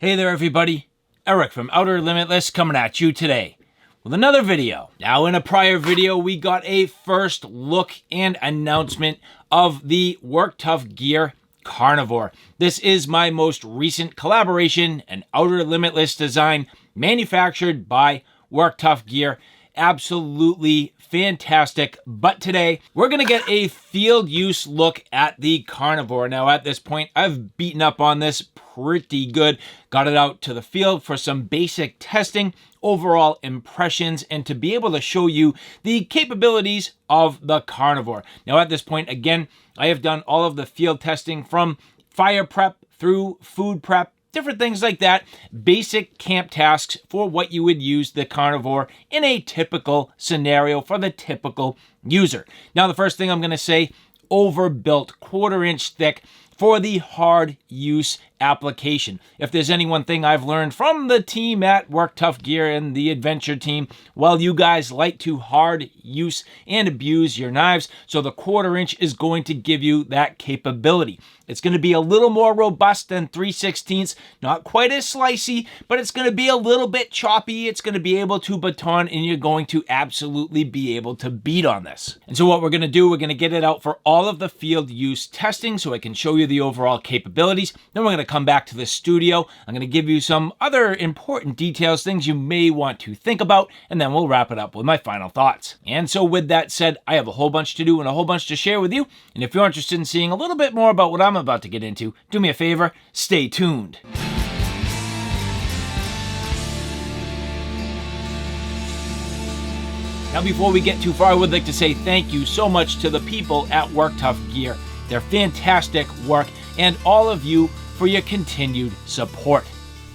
Hey there everybody, Eric from Outer Limitless coming at you today with another video. Now in a prior video we got a first look and announcement of the Work Tuff Gear Carnivore. This is my most recent collaboration, an Outer Limitless design manufactured by Work Tuff Gear. Absolutely fantastic. But today we're going to get a field use look at the Carnivore. Now at this point I've beaten up on this pretty good, got it out to the field for some basic testing, overall impressions, and to be able to show you the capabilities of the Carnivore. Now at this point, again, I have done all of the field testing from fire prep through food prep, different things like that, basic camp tasks for what you would use the Carnivore in a typical scenario for the typical user. Now the first thing I'm going to say, overbuilt, 1/4 inch thick for the hard use application. If there's any one thing I've learned from the team at Work Tuff Gear and the adventure team, well, you guys like to hard use and abuse your knives, so the 1/4 inch is going to give you that capability. It's going to be a little more robust than 3/16, not quite as slicey, but it's going to be a little bit choppy. It's going to be able to baton, and you're going to absolutely be able to beat on this. And so what we're going to do, we're going to get it out for all of the field use testing so I can show you the overall capabilities. Then we're going to come back to the studio. I'm going to give you some other important details, things you may want to think about, and then we'll wrap it up with my final thoughts. And so with that said, I have a whole bunch to do and a whole bunch to share with you. And if you're interested in seeing a little bit more about what I'm about to get into, do me a favor, stay tuned. Now before we get too far, I would like to say thank you so much to the people at Work Tuff Gear. Their fantastic work, and all of you for your continued support.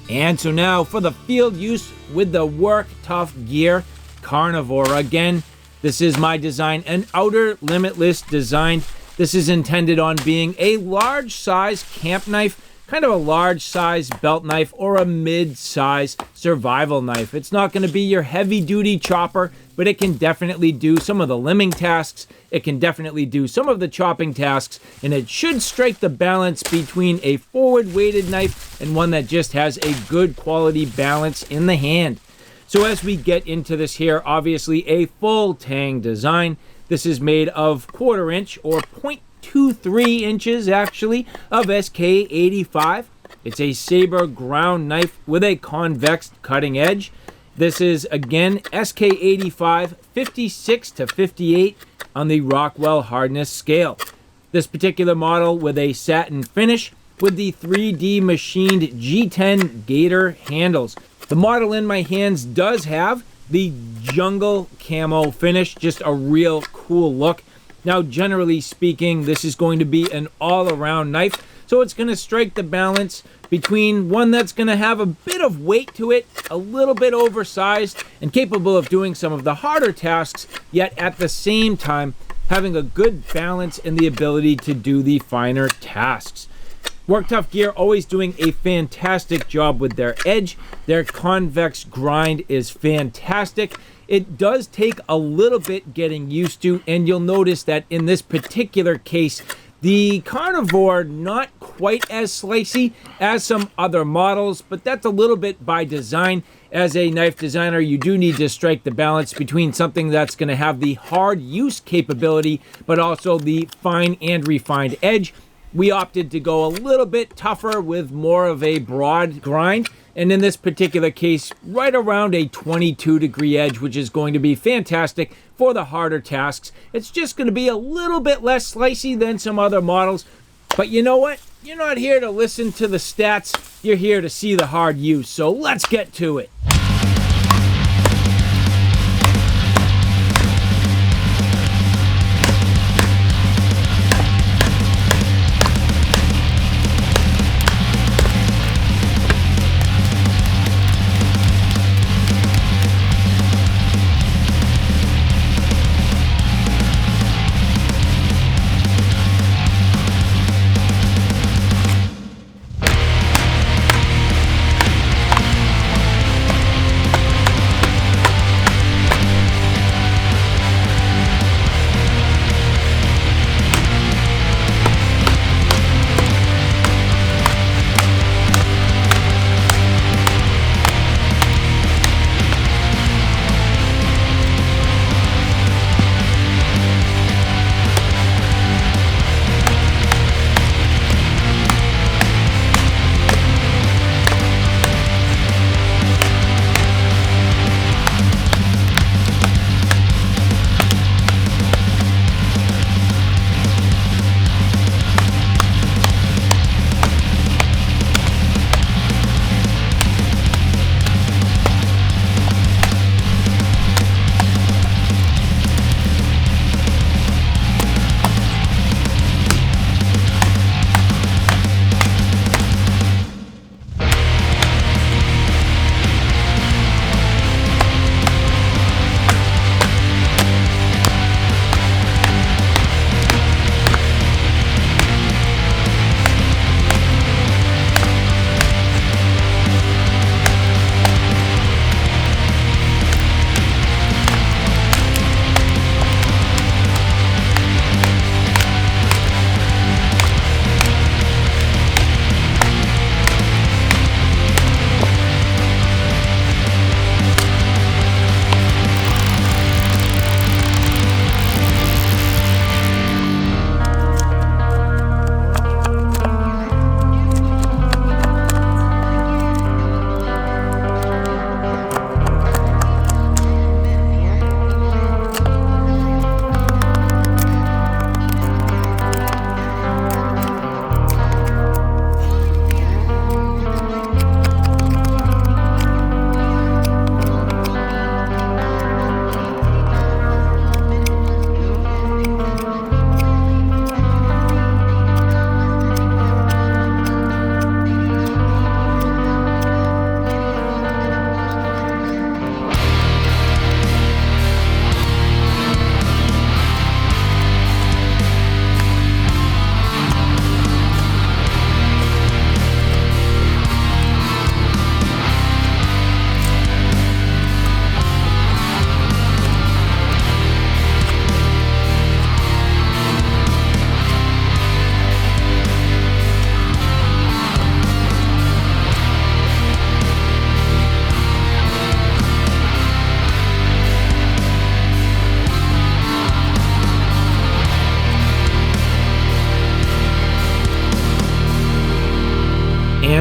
And so now for the field use with the Work Tuff Gear Carnivore. Again, this is my design, an Outer Limitless design. This is intended on being a large size camp knife, kind of a large size belt knife, or a mid-size survival knife. It's not going to be your heavy duty chopper, but it can definitely do some of the limbing tasks. It can definitely do some of the chopping tasks, and it should strike the balance between a forward weighted knife and one that just has a good quality balance in the hand. So as we get into this here, obviously a full tang design. This is made of 1/4 inch or 0.23 inches actually of SK85. It's a saber ground knife with a convex cutting edge. This is again SK85 56 to 58 on the Rockwell hardness scale. This particular model with a satin finish with the 3D machined G10 gator handles. The model in my hands does have the jungle camo finish, just a real cool look. Now generally speaking, this is going to be an all-around knife, so it's going to strike the balance between one that's going to have a bit of weight to it, a little bit oversized, and capable of doing some of the harder tasks, yet at the same time having a good balance and the ability to do the finer tasks. Work Tuff Gear always doing a fantastic job with their edge. Their convex grind is fantastic. It does take a little bit getting used to, and you'll notice that in this particular case, the Carnivore not quite as slicey as some other models, but that's a little bit by design. As a knife designer, you do need to strike the balance between something that's going to have the hard use capability, but also the fine and refined edge. We opted to go a little bit tougher with more of a broad grind, and in this particular case, right around a 22-degree edge, which is going to be fantastic for the harder tasks. It's just going to be a little bit less slicey than some other models, but you know what? You're not here to listen to the stats, you're here to see the hard use, so let's get to it.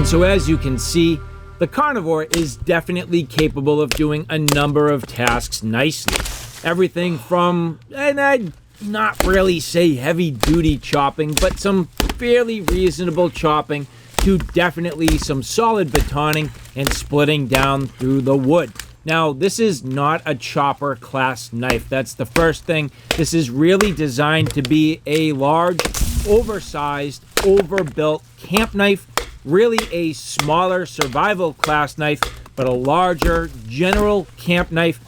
so as you can see, the Carnivore is definitely capable of doing a number of tasks nicely. Everything from, and I'd not really say heavy duty chopping, but some fairly reasonable chopping, to definitely some solid batoning and splitting down through the wood. Now, this is not a chopper class knife. That's the first thing. This is really designed to be a large, oversized, overbuilt camp knife. Really a smaller survival class knife, but a larger general camp knife,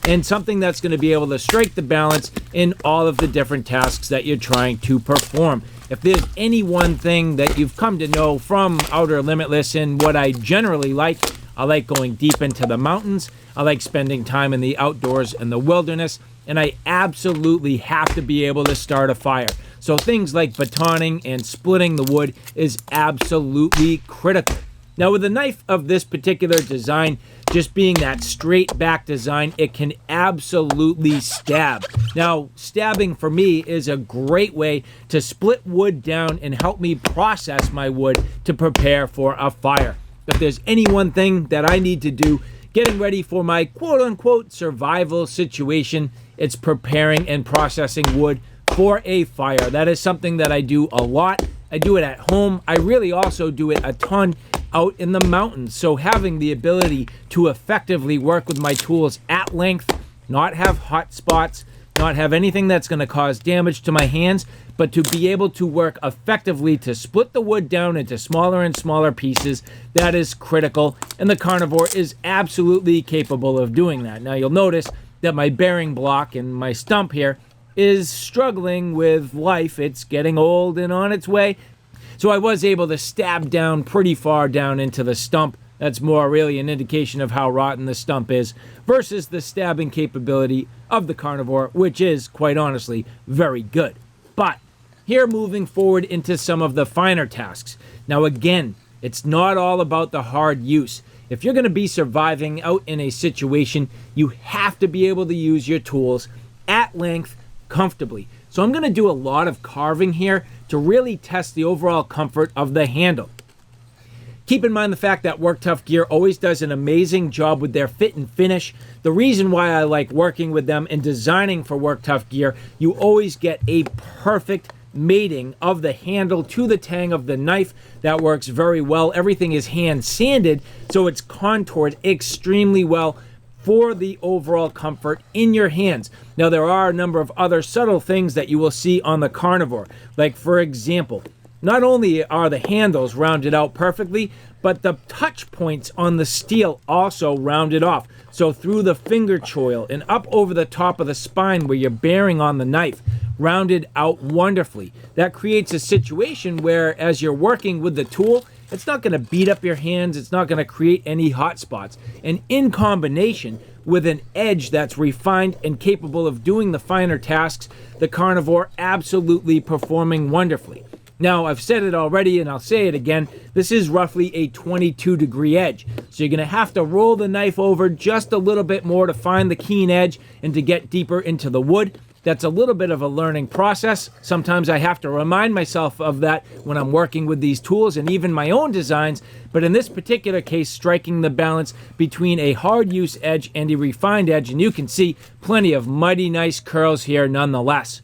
and something that's going to be able to strike the balance in all of the different tasks that you're trying to perform. If there's any one thing that you've come to know from Outer Limitless and what I generally like, I like going deep into the mountains. I like spending time in the outdoors and the wilderness, and I absolutely have to be able to start a fire. So things like batoning and splitting the wood is absolutely critical. Now, with a knife of this particular design, just being that straight back design, it can absolutely stab. Now, stabbing for me is a great way to split wood down and help me process my wood to prepare for a fire. If there's any one thing that I need to do getting ready for my quote-unquote survival situation, it's preparing and processing wood for a fire. That is something that I do a lot. I do it at home. I really also do it a ton out in the mountains. So having the ability to effectively work with my tools at length, not have hot spots, not have anything that's going to cause damage to my hands, but to be able to work effectively to split the wood down into smaller and smaller pieces, that is critical. And the Carnivore is absolutely capable of doing that. Now, you'll notice that my bearing block and my stump here is struggling with life. It's getting old and on its way. So I was able to stab down pretty far down into the stump. That's more really an indication of how rotten the stump is versus the stabbing capability of the Carnivore, which is, quite honestly, very good. But here, moving forward into some of the finer tasks. Now again, it's not all about the hard use. If you're going to be surviving out in a situation, you have to be able to use your tools at length comfortably. So I'm going to do a lot of carving here to really test the overall comfort of the handle. Keep in mind the fact that Work Tuff Gear always does an amazing job with their fit and finish. The reason why I like working with them and designing for Work Tuff Gear, you always get a perfect mating of the handle to the tang of the knife. That works very well. Everything is hand sanded, so it's contoured extremely well for the overall comfort in your hands. Now, there are a number of other subtle things that you will see on the Carnivore. Like, for example, not only are the handles rounded out perfectly, but the touch points on the steel also rounded off. So through the finger choil and up over the top of the spine where you're bearing on the knife, rounded out wonderfully. That creates a situation where as you're working with the tool, it's not going to beat up your hands. It's not going to create any hot spots. And in combination with an edge that's refined and capable of doing the finer tasks, the Carnivore absolutely performing wonderfully. Now, I've said it already and I'll say it again, this is roughly a 22-degree edge. So you're going to have to roll the knife over just a little bit more to find the keen edge and to get deeper into the wood. That's a little bit of a learning process. Sometimes I have to remind myself of that when I'm working with these tools and even my own designs. But in this particular case, striking the balance between a hard use edge and a refined edge. And you can see plenty of mighty nice curls here nonetheless.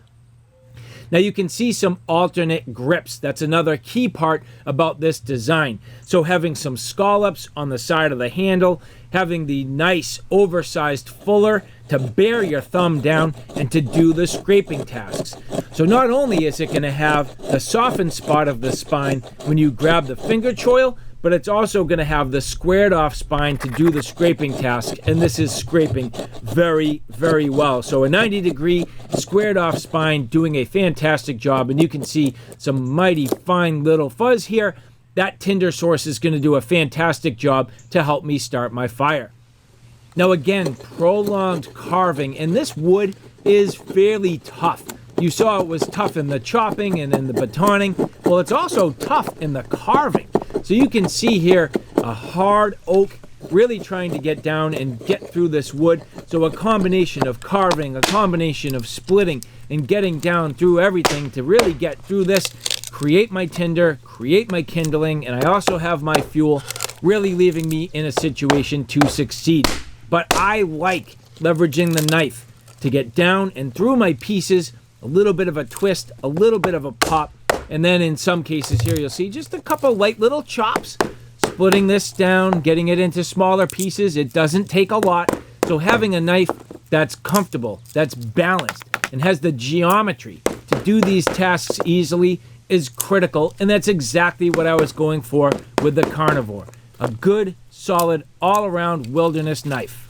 Now you can see some alternate grips. That's another key part about this design. So having some scallops on the side of the handle, having the nice oversized fuller to bear your thumb down and to do the scraping tasks. So not only is it going to have the softened spot of the spine when you grab the finger choil, but it's also going to have the squared off spine to do the scraping task, and this is scraping very, very well. So a 90-degree squared off spine doing a fantastic job, and you can see some mighty fine little fuzz here. That tinder source is going to do a fantastic job to help me start my fire. Now again, prolonged carving, and this wood is fairly tough. You saw it was tough in the chopping and in the batoning. Well, it's also tough in the carving. So you can see here a hard oak really trying to get down and get through this wood. So a combination of carving, a combination of splitting and getting down through everything to really get through this create my tinder, create my kindling, and I also have my fuel, really leaving me in a situation to succeed. But I like leveraging the knife to get down and through my pieces, a little bit of a twist, a little bit of a pop, and then in some cases here you'll see just a couple light little chops, splitting this down, getting it into smaller pieces. It doesn't take a lot. So having a knife that's comfortable, that's balanced, and has the geometry to do these tasks easily is critical, and that's exactly what I was going for with the Carnivore. A good, solid, all-around wilderness knife.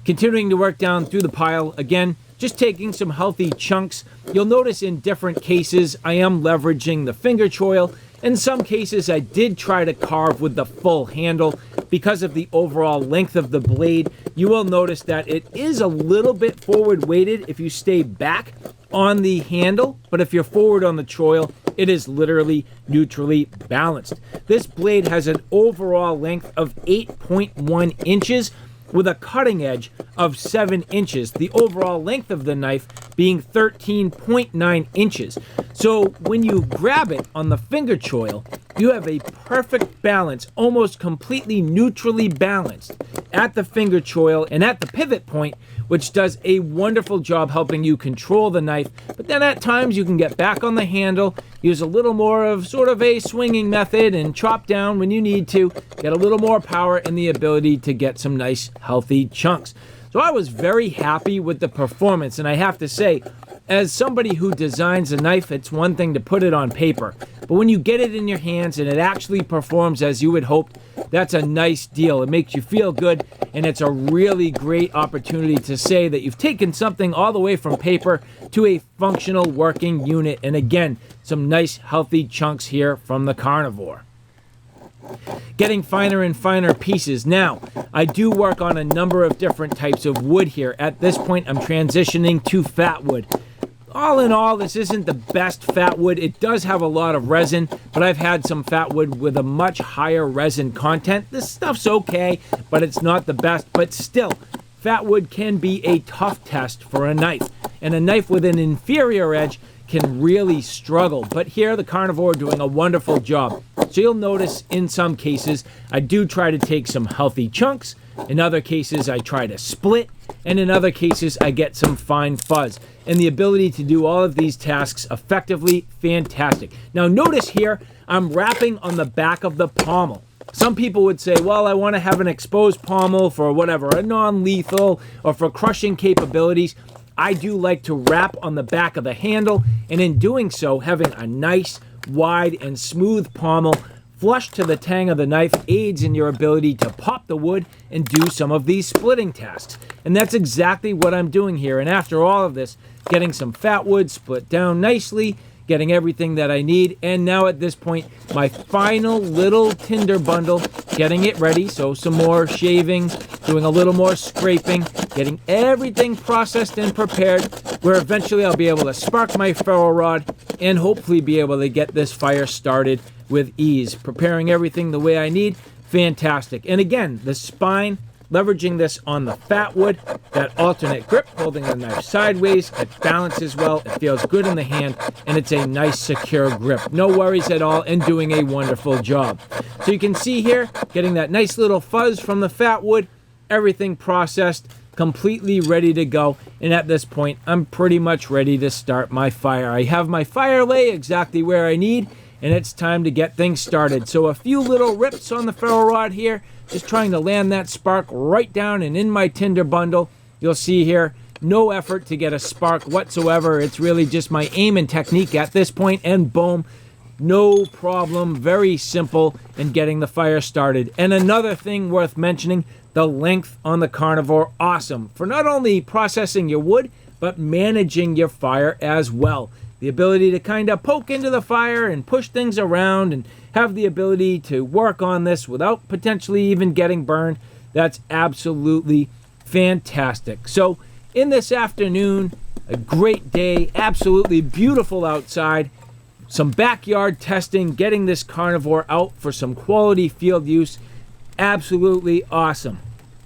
Continuing to work down through the pile, again, just taking some healthy chunks. You'll notice in different cases I am leveraging the finger choil. In some cases I did try to carve with the full handle. Because of the overall length of the blade, you will notice that it is a little bit forward weighted if you stay back on the handle, but if you're forward on the choil, it is literally neutrally balanced. This blade has an overall length of 8.1 inches with a cutting edge of 7 inches. The overall length of the knife being 13.9 inches. So when you grab it on the finger choil, you have a perfect balance, almost completely neutrally balanced at the finger choil and at the pivot point, which does a wonderful job helping you control the knife. But then at times you can get back on the handle, use a little more of sort of a swinging method and chop down when you need to, get a little more power and the ability to get some nice healthy chunks. So I was very happy with the performance, and I have to say, as somebody who designs a knife, it's one thing to put it on paper, but when you get it in your hands and it actually performs as you had hoped, that's a nice deal. It makes you feel good, and it's a really great opportunity to say that you've taken something all the way from paper to a functional working unit. And again, some nice healthy chunks here from the Carnivore. Getting finer and finer pieces. Now, I do work on a number of different types of wood here. At this point, I'm transitioning to fat wood. All in all, this isn't the best fat wood. It does have a lot of resin, but I've had some fat wood with a much higher resin content. This stuff's okay, but it's not the best. But still, fat wood can be a tough test for a knife, and a knife with an inferior edge can really struggle. But here, the Carnivore doing a wonderful job. So you'll notice in some cases, I do try to take some healthy chunks. In other cases, I try to split. And in other cases, I get some fine fuzz. And the ability to do all of these tasks effectively, fantastic. Now notice here, I'm wrapping on the back of the pommel. Some people would say, well, I want to have an exposed pommel for whatever, a non-lethal or for crushing capabilities. I do like to wrap on the back of the handle, and in doing so, having a nice, wide, and smooth pommel flush to the tang of the knife aids in your ability to pop the wood and do some of these splitting tasks. And that's exactly what I'm doing here. And after all of this, getting some fat wood split down nicely, getting everything that I need, and now at this point, my final little tinder bundle, getting it ready. So some more shaving, doing a little more scraping, getting everything processed and prepared, where eventually I'll be able to spark my ferro rod and hopefully be able to get this fire started with ease. Preparing everything the way I need, fantastic. And again, the spine, leveraging this on the fat wood, that alternate grip, holding the knife sideways, it balances well, it feels good in the hand, and it's a nice secure grip. No worries at all, and doing a wonderful job. So you can see here, getting that nice little fuzz from the fat wood, everything processed, completely ready to go. And at this point, I'm pretty much ready to start my fire. I have my fire lay exactly where I need, and it's time to get things started. So a few little rips on the ferro rod here, just trying to land that spark right down and in my tinder bundle. You'll see here, no effort to get a spark whatsoever. It's really just my aim and technique at this point, and boom, no problem. Very simple in getting the fire started. And another thing worth mentioning, the length on the Carnivore, awesome for not only processing your wood, but managing your fire as well. The ability to kind of poke into the fire and push things around and have the ability to work on this without potentially even getting burned. That's absolutely fantastic. So in this afternoon, a great day, absolutely beautiful outside, some backyard testing, getting this Carnivore out for some quality field use, absolutely awesome.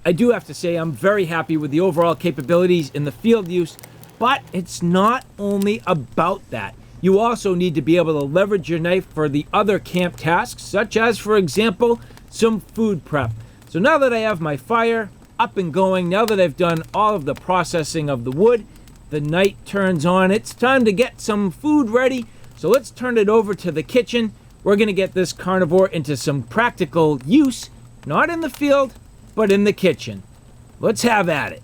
I do have to say I'm very happy with the overall capabilities in the field use, but it's not only about that. You also need to be able to leverage your knife for the other camp tasks, such as, for example, some food prep. So now that I have my fire up and going, now that I've done all of the processing of the wood, the night turns on. It's time to get some food ready. So let's turn it over to the kitchen. We're going to get this carnivore into some practical use, not in the field, but in the kitchen. Let's have at it.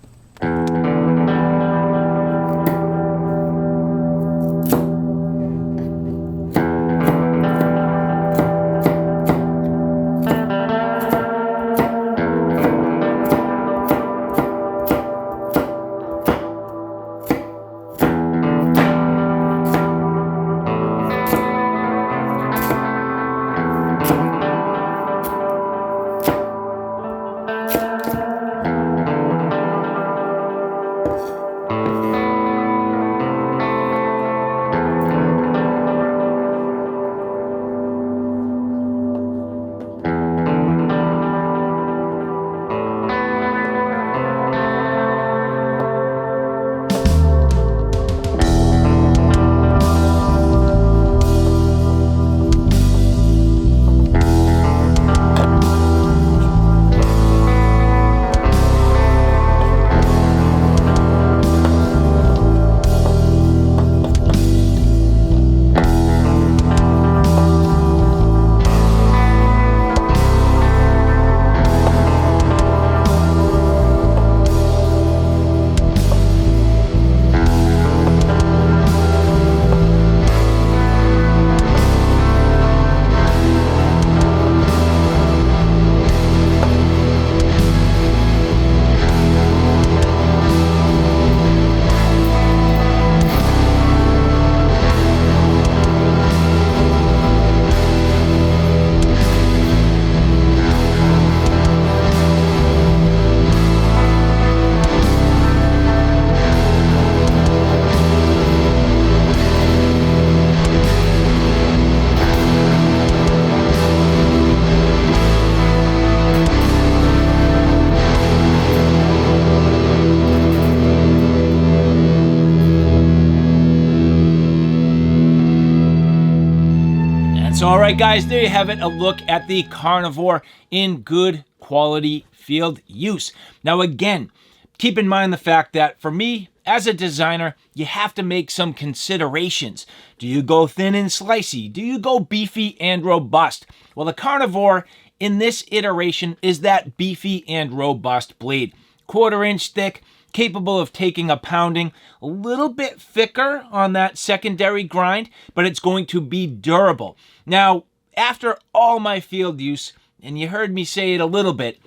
So all right, guys, there you have it, a look at the Carnivore in good quality field use. Now again, keep in mind the fact that for me, as a designer, you have to make some considerations. Do you go thin and slicey? Do you go beefy and robust? Well, the Carnivore in this iteration is that beefy and robust blade. 1/4 inch thick, capable of taking a pounding, a little bit thicker on that secondary grind, but it's going to be durable. Now, after all my field use, and you heard me say it a little bit,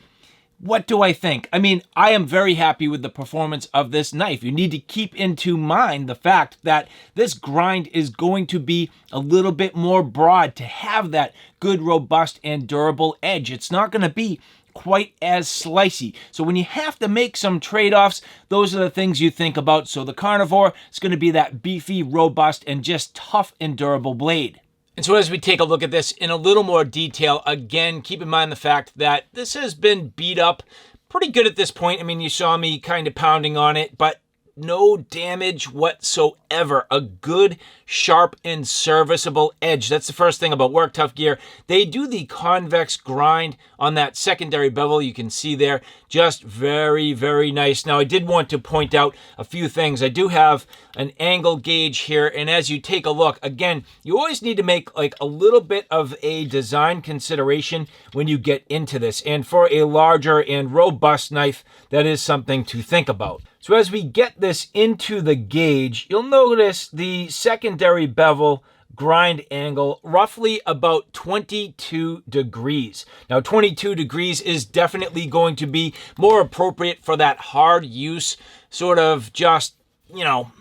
what do I think? I mean, I am very happy with the performance of this knife. You need to keep into mind the fact that this grind is going to be a little bit more broad to have that good, robust, and durable edge. It's not going to be quite as slicey. So when you have to make some trade-offs, those are the things you think about. So the Carnivore is going to be that beefy, robust, and just tough and durable blade. And so as we take a look at this in a little more detail, again, keep in mind the fact that this has been beat up pretty good at this point. I mean, you saw me kind of pounding on it, but no damage whatsoever. A good, sharp, and serviceable edge. That's the first thing about Work Tuff Gear. They do the convex grind on that secondary bevel. You can see there, just very, very nice. Now, I did want to point out a few things. I do have an angle gauge here, and as you take a look, again, you always need to make like a little bit of a design consideration when you get into this. And for a larger and robust knife, that is something to think about. So as we get this into the gauge, you'll notice the secondary bevel grind angle roughly about 22 degrees. Now 22 degrees is definitely going to be more appropriate for that hard use, sort of just, you know,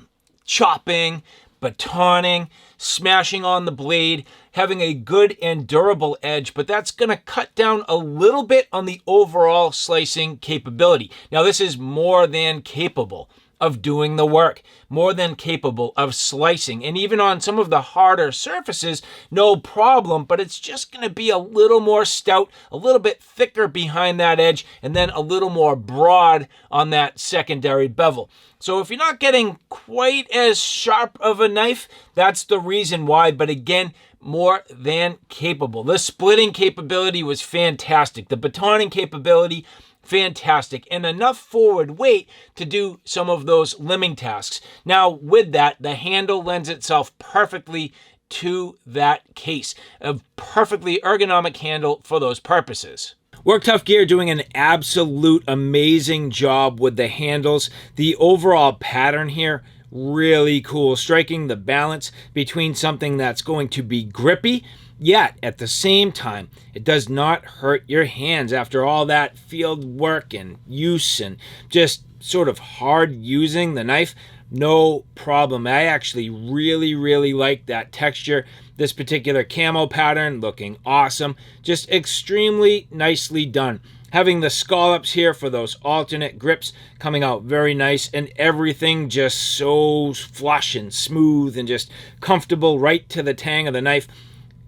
chopping, batoning, smashing on the blade, having a good and durable edge, but that's going to cut down a little bit on the overall slicing capability. Now, this is more than capable of doing the work, more than capable of slicing. And even on some of the harder surfaces, no problem, but it's just going to be a little more stout, a little bit thicker behind that edge, and then a little more broad on that secondary bevel. So if you're not getting quite as sharp of a knife, that's the reason why. But again, more than capable. The splitting capability was fantastic. The batoning capability, fantastic. And enough forward weight to do some of those limbing tasks. Now, with that, the handle lends itself perfectly to that case. A perfectly ergonomic handle for those purposes. Work Tuff Gear doing an absolute amazing job with the handles. The overall pattern here, really cool. Striking the balance between something that's going to be grippy, yet at the same time, it does not hurt your hands after all that field work and use and just sort of hard using the knife. No problem. I actually really like that texture. This particular camo pattern looking awesome. Just extremely nicely done. Having the scallops here for those alternate grips coming out very nice, and everything just so flush and smooth and just comfortable right to the tang of the knife.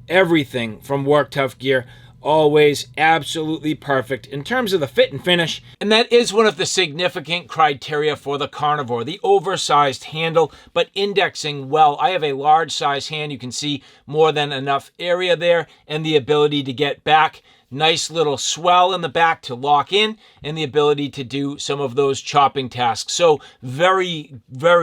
Everything from Work Tuff Gear, always absolutely perfect in terms of the fit and finish. And that is one of the significant criteria for the Carnivore, the oversized handle, but indexing well. I have a large size hand. You can see more than enough area there, and the ability to get back. Nice little swell in the back to lock in, and the ability to do some of those chopping tasks. So very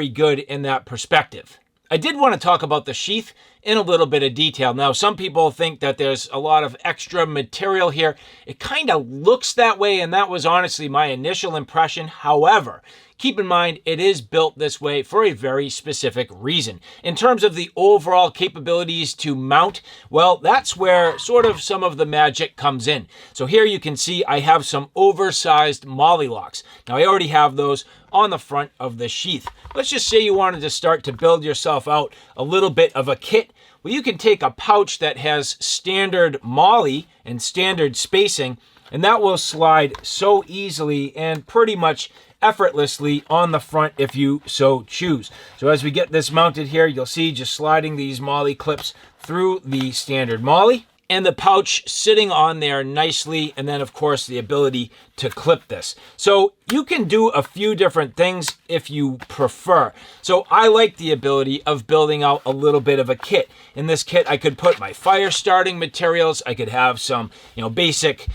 good in that perspective. I did want to talk about the sheath in a little bit of detail. Now, some people think that there's a lot of extra material here. It kind of looks that way, and that was honestly my initial impression. However, keep in mind, it is built this way for a very specific reason. In terms of the overall capabilities to mount, well, that's where sort of some of the magic comes in. So here you can see I have some oversized molly locks. Now, I already have those on the front of the sheath. Let's just say you wanted to start to build yourself out a little bit of a kit. Well, you can take a pouch that has standard molly and standard spacing, and that will slide so easily and pretty much effortlessly on the front if you so choose. So as we get this mounted here, you'll see just sliding these molly clips through the standard molly, and the pouch sitting on there nicely, and then of course the ability to clip this. So you can do a few different things if you prefer. So I like the ability of building out a little bit of a kit. In this kit, I could put my fire starting materials. I could have some, basic,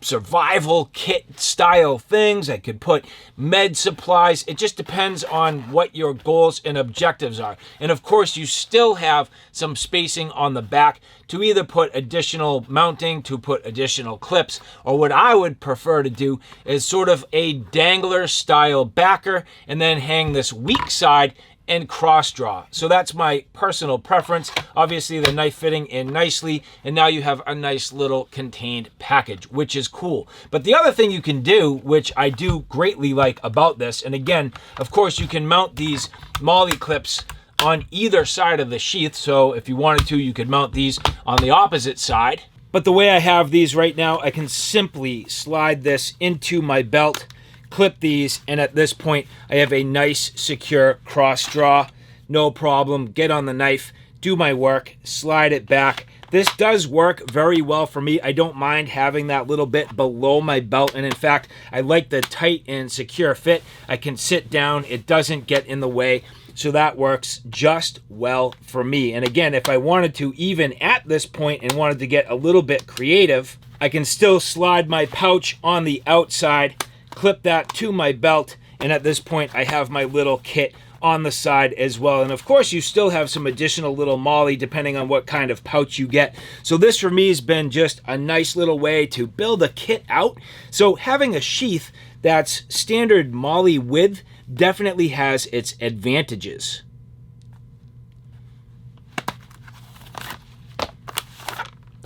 survival kit style things. I could put med supplies. It just depends on what your goals and objectives are. And of course, you still have some spacing on the back to either put additional mounting, to put additional clips, or what I would prefer to do is sort of a dangler style backer and then hang this weak side and cross draw. So that's my personal preference. Obviously the knife fitting in nicely, and now you have a nice little contained package, which is cool. But the other thing you can do, which I do greatly like about this, and again, of course you can mount these molly clips on either side of the sheath. So if you wanted to, you could mount these on the opposite side. But the way I have these right now, I can simply slide this into my belt, clip these, and at this point, I have a nice, secure cross draw. No problem. Get on the knife, do my work, slide it back. This does work very well for me. I don't mind having that little bit below my belt, and in fact, I like the tight and secure fit. I can sit down. It doesn't get in the way. So that works just well for me. And again, if I wanted to, even at this point, and wanted to get a little bit creative, I can still slide my pouch on the outside, clip that to my belt, and at this point, I have my little kit on the side as well. And of course, you still have some additional little molly depending on what kind of pouch you get. So this for me has been just a nice little way to build a kit out. So having a sheath that's standard molly width definitely has its advantages.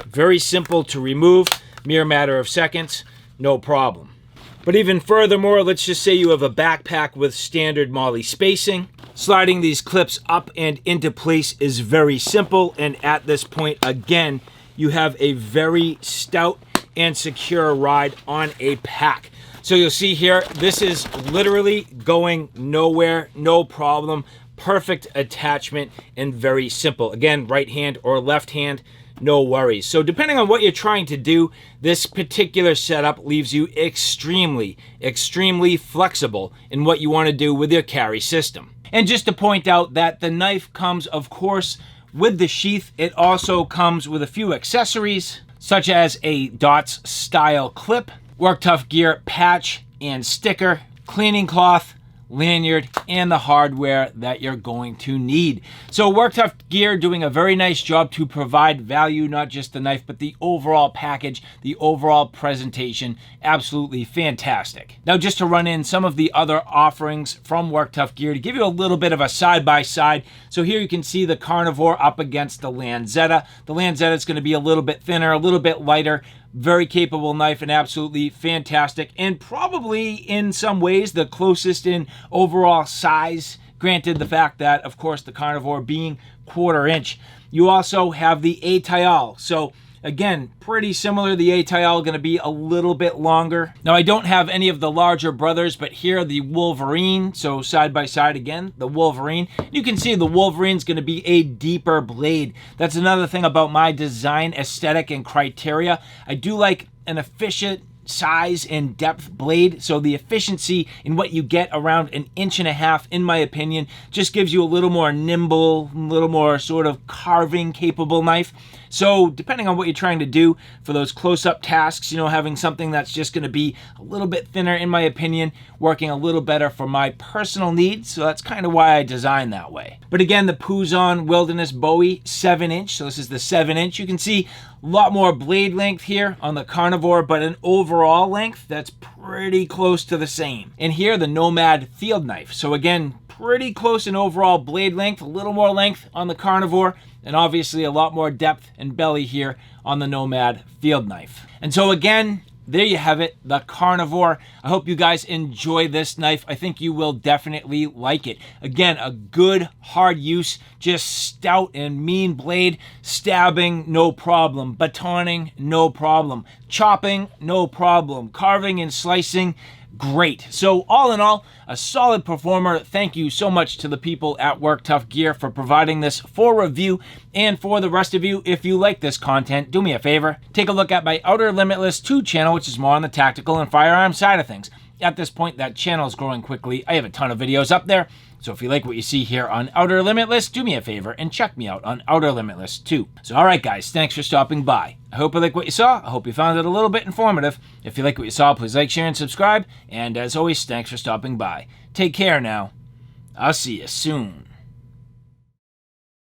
Very simple to remove, mere matter of seconds, no problem. But even furthermore, let's just say you have a backpack with standard molly spacing. Sliding these clips up and into place is very simple, and at this point, again, you have a very stout and secure ride on a pack. So you'll see here, this is literally going nowhere, no problem. Perfect attachment and very simple. Again, right hand or left hand, no worries. So depending on what you're trying to do, this particular setup leaves you extremely flexible in what you want to do with your carry system. And just to point out that the knife comes, of course, with the sheath. It also comes with a few accessories, such as a dots style clip, Work Tuff Gear patch and sticker, cleaning cloth, lanyard, and the hardware that you're going to need. So Work Tuff Gear doing a very nice job to provide value, not just the knife, but the overall package, the overall presentation. Absolutely fantastic. Now, just to run in some of the other offerings from Work Tuff Gear to give you a little bit of a side-by-side. So here you can see the Carnivore up against the Lanzetta. The Lanzetta is going to be a little bit thinner, a little bit lighter. Very capable knife and absolutely fantastic, and probably in some ways the closest in overall size, granted the fact that, of course, the Carnivore being 1/4 inch. You also have the A-Tayal. So again, pretty similar. The A-Tayal going to be a little bit longer. Now, I don't have any of the larger brothers, but here the Wolverine. So side by side again, the Wolverine. You can see the Wolverine's going to be a deeper blade. That's another thing about my design aesthetic and criteria. I do like an efficient size and depth blade, so the efficiency in what you get around 1.5 inches, in my opinion, just gives you a little more nimble, a little more sort of carving capable knife. So depending on what you're trying to do for those close-up tasks, you know, having something that's just going to be a little bit thinner, in my opinion, working a little better for my personal needs. So that's kind of why I designed that way. But again, the Puzon Wilderness Bowie 7-inch. So this is the 7-inch. You can see a lot more blade length here on the Carnivore, but an overall length that's pretty close to the same. And here, the Nomad Field Knife. So again, pretty close in overall blade length, a little more length on the Carnivore, and obviously a lot more depth and belly here on the Nomad Field Knife. And so again, there you have it, the Carnivore. I hope you guys enjoy this knife. I think you will definitely like it. Again, a good hard use, just stout and mean blade. Stabbing, no problem. Batoning, no problem. Chopping, no problem. Carving and slicing, great. So all in all, a solid performer. Thank you so much to the people at Work Tuff Gear for providing this for review. And for the rest of you, if you like this content, do me a favor. Take a look at my Outer Limitless 2 channel, which is more on the tactical and firearm side of things. At this point, that channel is growing quickly. I have a ton of videos up there. So if you like what you see here on Outer Limitless, do me a favor and check me out on Outer Limitless 2. So all right, guys, thanks for stopping by. I hope you like what you saw. I hope you found it a little bit informative. If you like what you saw, please like, share, and subscribe. And as always, thanks for stopping by. Take care now. I'll see you soon.